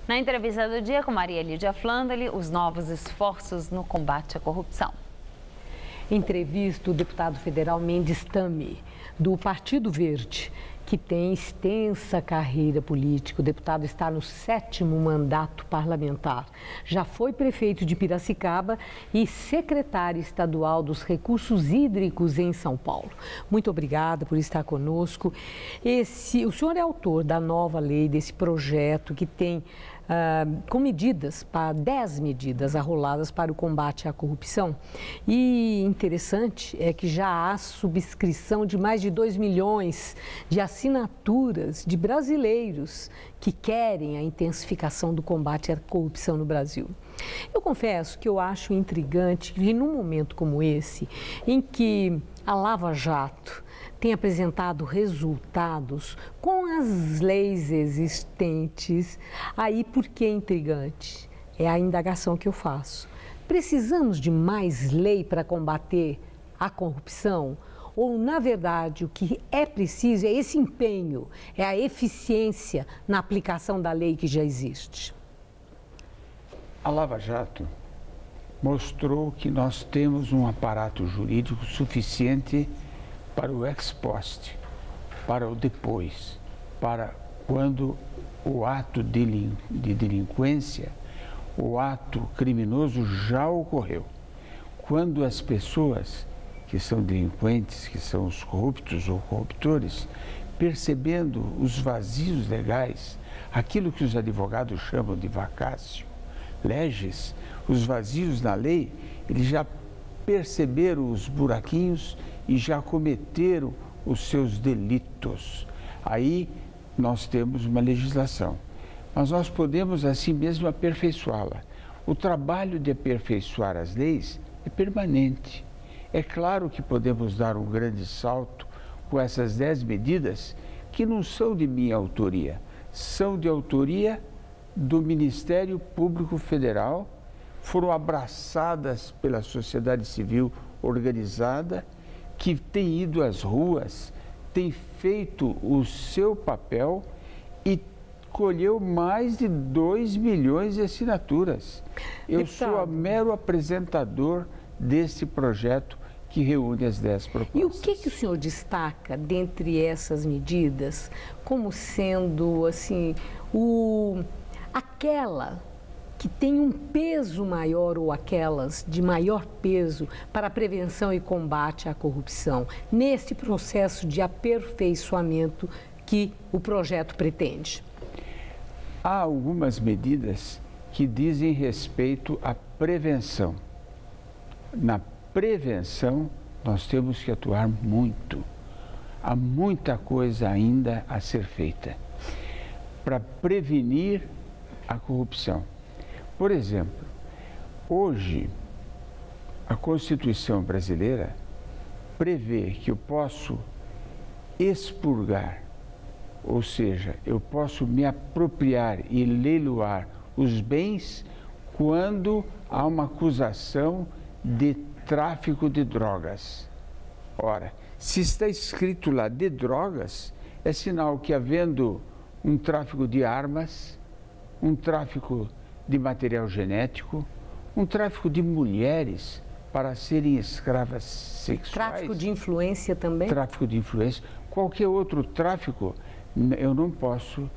Na entrevista do dia com Maria Lídia Flandeli, os novos esforços no combate à corrupção. Entrevista o deputado federal Mendes Tame, do Partido Verde, que tem extensa carreira política. O deputado está no 7º mandato parlamentar. Já foi prefeito de Piracicaba e secretário estadual dos Recursos Hídricos em São Paulo. Muito obrigada por estar conosco. O senhor é autor da nova lei, desse projeto que tem com 10 medidas arroladas para o combate à corrupção. E interessante é que já há subscrição de mais de 2 milhões de assinaturas de brasileiros que querem a intensificação do combate à corrupção no Brasil. Eu confesso que eu acho intrigante que num momento como esse, em que a Lava Jato tem apresentado resultados com as leis existentes. Aí, por que intrigante? É a indagação que eu faço. Precisamos de mais lei para combater a corrupção? Ou, na verdade, o que é preciso é esse empenho, é a eficiência na aplicação da lei que já existe? A Lava Jato mostrou que nós temos um aparato jurídico suficiente para o ex post, para o depois, para quando o ato de delinquência, o ato criminoso já ocorreu. Quando as pessoas que são delinquentes, que são os corruptos ou corruptores, percebendo os vazios legais, aquilo que os advogados chamam de vacácio legis, os vazios na lei, eles já perceberam os buraquinhos e já cometeram os seus delitos. Aí nós temos uma legislação, mas nós podemos assim mesmo aperfeiçoá-la. O trabalho de aperfeiçoar as leis é permanente. É claro que podemos dar um grande salto com essas 10 medidas que não são de minha autoria, são de autoria do Ministério Público Federal, foram abraçadas pela sociedade civil organizada, que tem ido às ruas, tem feito o seu papel e colheu mais de 2 milhões de assinaturas. Eu sou mero apresentador desse projeto que reúne as 10 propostas. E o que o senhor destaca dentre essas medidas como sendo assim aquela que tem um peso maior ou aquelas de maior peso para a prevenção e combate à corrupção, nesse processo de aperfeiçoamento que o projeto pretende? Há algumas medidas que dizem respeito à prevenção. Na prevenção, nós temos que atuar muito. Há muita coisa ainda a ser feita para prevenir a corrupção. Por exemplo, hoje, a Constituição brasileira prevê que eu posso expurgar, ou seja, eu posso me apropriar e leiloar os bens quando há uma acusação de tráfico de drogas. Ora, se está escrito lá de drogas, é sinal que havendo um tráfico de armas, um tráfico de material genético, um tráfico de mulheres para serem escravas sexuais. Tráfico de influência também? Tráfico de influência. Qualquer outro tráfico eu não posso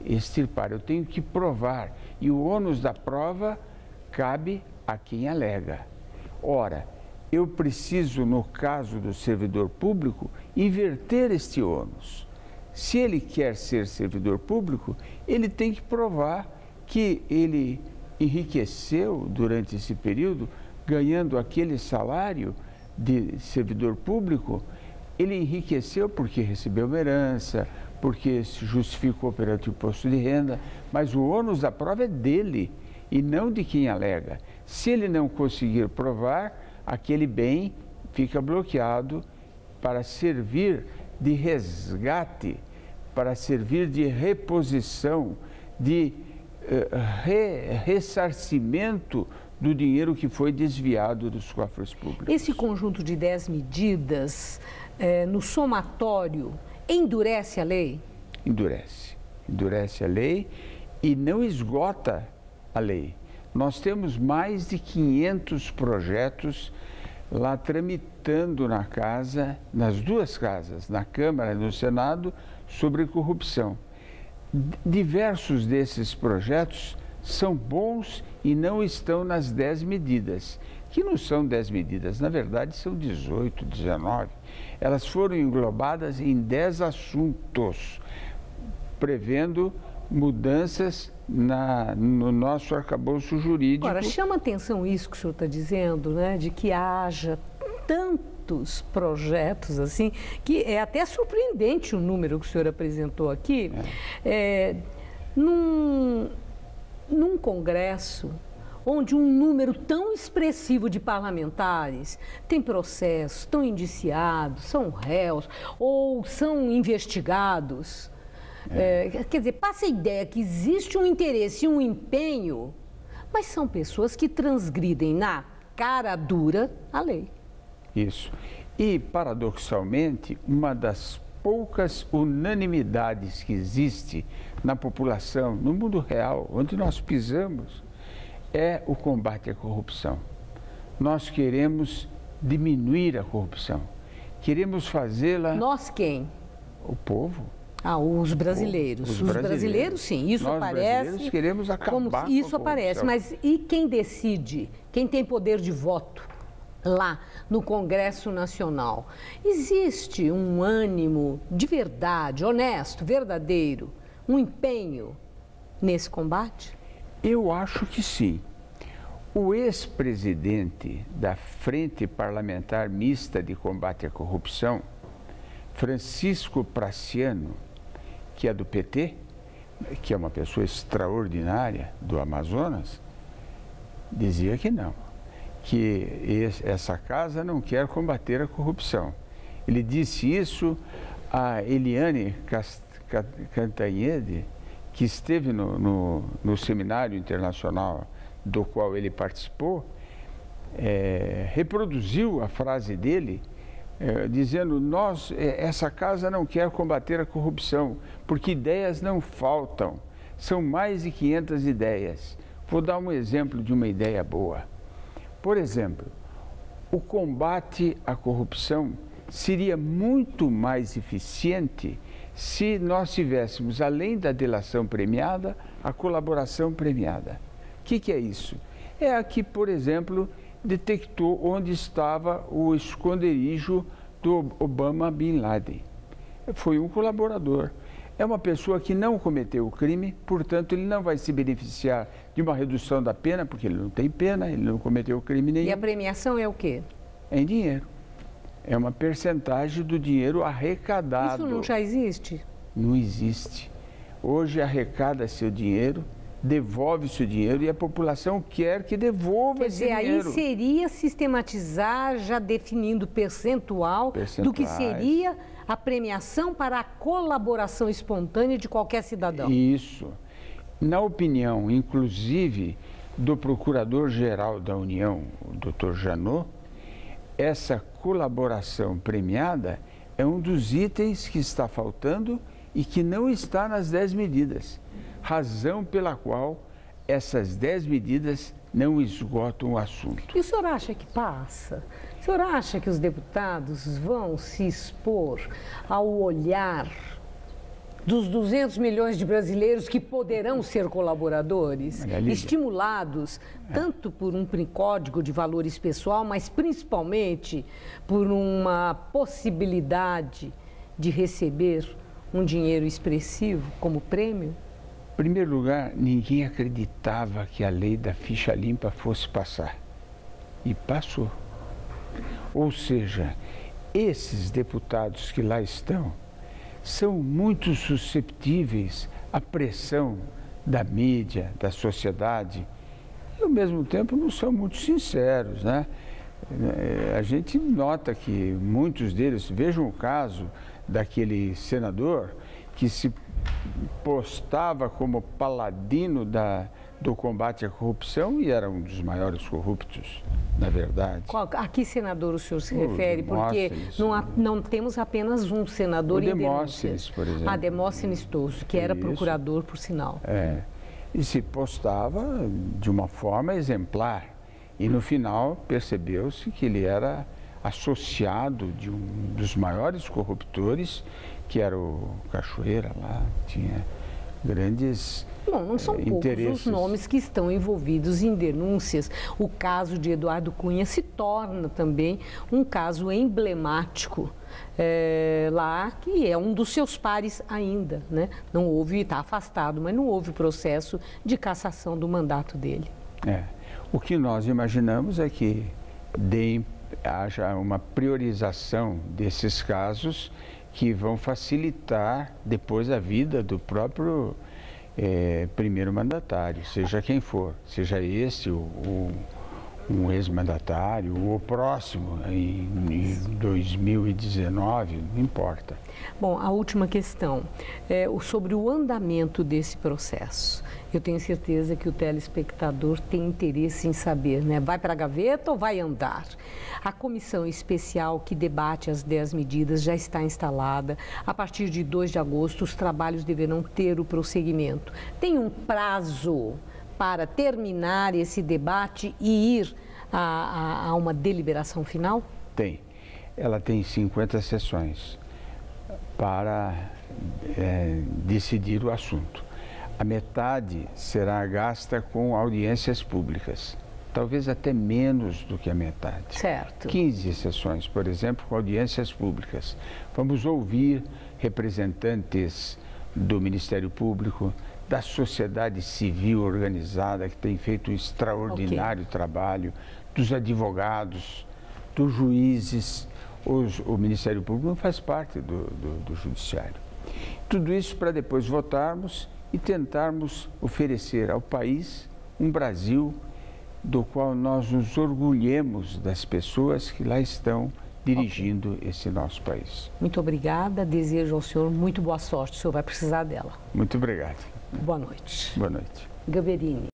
extirpar, eu tenho que provar. E o ônus da prova cabe a quem alega. Ora, eu preciso, no caso do servidor público, inverter este ônus. Se ele quer ser servidor público, ele tem que provar que ele enriqueceu durante esse período, ganhando aquele salário de servidor público, ele enriqueceu porque recebeu uma herança, porque se justificou perante o imposto de renda, mas o ônus da prova é dele e não de quem alega. Se ele não conseguir provar, aquele bem fica bloqueado para servir de resgate, para servir de reposição, de ressarcimento do dinheiro que foi desviado dos cofres públicos. Esse conjunto de 10 medidas, no somatório, endurece a lei? Endurece. Endurece a lei e não esgota a lei. Nós temos mais de 500 projetos lá tramitando na casa, nas duas casas, na Câmara e no Senado, sobre corrupção. Diversos desses projetos são bons e não estão nas 10 medidas, que não são 10 medidas, na verdade são 18, 19. Elas foram englobadas em 10 assuntos, prevendo mudanças no nosso arcabouço jurídico. Agora, chama atenção isso que o senhor está dizendo, né, de que haja tantos projetos assim, que é até surpreendente o número que o senhor apresentou aqui. Num congresso onde um número tão expressivo de parlamentares tem processos, estão indiciados, são réus ou são investigados. Quer dizer, passa a ideia que existe um interesse e um empenho, mas são pessoas que transgridem na cara dura a lei. Isso. E, paradoxalmente, uma das poucas unanimidades que existe na população, no mundo real, onde nós pisamos, é o combate à corrupção. Nós queremos diminuir a corrupção. Queremos fazê-la... Nós quem? O povo. Os brasileiros. Os brasileiros, sim. Isso nós aparece. Brasileiros queremos acabar com isso a aparece. Mas e quem decide? Quem tem poder de voto lá no Congresso Nacional? Existe um ânimo de verdade, honesto, verdadeiro, um empenho nesse combate? Eu acho que sim. O ex-presidente da Frente Parlamentar Mista de Combate à Corrupção, Francisco Praciano, que é do PT, que é uma pessoa extraordinária do Amazonas, dizia que não, que essa casa não quer combater a corrupção. Ele disse isso a Eliane Cantanhede, que esteve no seminário internacional do qual ele participou, reproduziu a frase dele, dizendo: essa casa não quer combater a corrupção, porque ideias não faltam, são mais de 500 ideias. Vou dar um exemplo de uma ideia boa. Por exemplo, o combate à corrupção seria muito mais eficiente se nós tivéssemos, além da delação premiada, a colaboração premiada. O que é isso? É a que, por exemplo, detectou onde estava o esconderijo do Osama Bin Laden. Foi um colaborador. É uma pessoa que não cometeu o crime, portanto, ele não vai se beneficiar de uma redução da pena, porque ele não tem pena, ele não cometeu crime nenhum. E a premiação é o quê? É em dinheiro. É uma percentagem do dinheiro arrecadado. Isso não já existe? Não existe. Hoje arrecada-se o dinheiro, devolve-se o dinheiro e a população quer que devolva esse dinheiro. Quer dizer, aí seria sistematizar, já definindo percentual do que seria a premiação para a colaboração espontânea de qualquer cidadão. Isso. Na opinião, inclusive, do Procurador-Geral da União, o Dr. Janot, essa colaboração premiada é um dos itens que está faltando e que não está nas 10 medidas. Razão pela qual essas 10 medidas não esgotam o assunto. E o senhor acha que passa? O senhor acha que os deputados vão se expor ao olhar dos 200 milhões de brasileiros que poderão ser colaboradores, estimulados tanto por um código de valores pessoal, mas principalmente por uma possibilidade de receber um dinheiro expressivo como prêmio? Em primeiro lugar, ninguém acreditava que a lei da ficha limpa fosse passar. E passou. Ou seja, esses deputados que lá estão são muito susceptíveis à pressão da mídia, da sociedade, e ao mesmo tempo não são muito sinceros, né? A gente nota que muitos deles, vejam o caso daquele senador que se postava como paladino do combate à corrupção e era um dos maiores corruptos, na verdade. A que senador o senhor se refere? Porque não temos apenas um senador em denúncia. Demóstenes, por exemplo. Demóstenes Toso, que era procurador, por sinal. e se postava de uma forma exemplar. E no final percebeu-se que ele era associado de um dos maiores corruptores, que era o Cachoeira lá, tinha grandes Bom, não são poucos interesses. os nomes que estão envolvidos em denúncias. O caso de Eduardo Cunha se torna também um caso emblemático lá, que é um dos seus pares ainda, né? Não houve, está afastado, mas não houve processo de cassação do mandato dele. O que nós imaginamos é que haja uma priorização desses casos que vão facilitar depois a vida do próprio primeiro mandatário, seja quem for, seja esse um ex-mandatário ou o próximo em 2019, não importa. Bom, a última questão sobre o andamento desse processo. Eu tenho certeza que o telespectador tem interesse em saber, né? Vai para a gaveta ou vai andar? A comissão especial que debate as 10 medidas já está instalada. A partir de 2 de agosto, os trabalhos deverão ter o prosseguimento. Tem um prazo para terminar esse debate e ir a uma deliberação final? Tem. Ela tem 50 sessões para decidir o assunto. A metade será gasta com audiências públicas, talvez até menos do que a metade. Certo. 15 sessões, por exemplo, com audiências públicas. Vamos ouvir representantes do Ministério Público, da sociedade civil organizada, que tem feito um extraordinário trabalho, dos advogados, dos juízes. O Ministério Público não faz parte do Judiciário. Tudo isso para depois votarmos e tentarmos oferecer ao país um Brasil do qual nós nos orgulhemos das pessoas que lá estão dirigindo esse nosso país. Muito obrigada, desejo ao senhor muito boa sorte, o senhor vai precisar dela. Muito obrigado. Boa noite. Boa noite. Gaberini.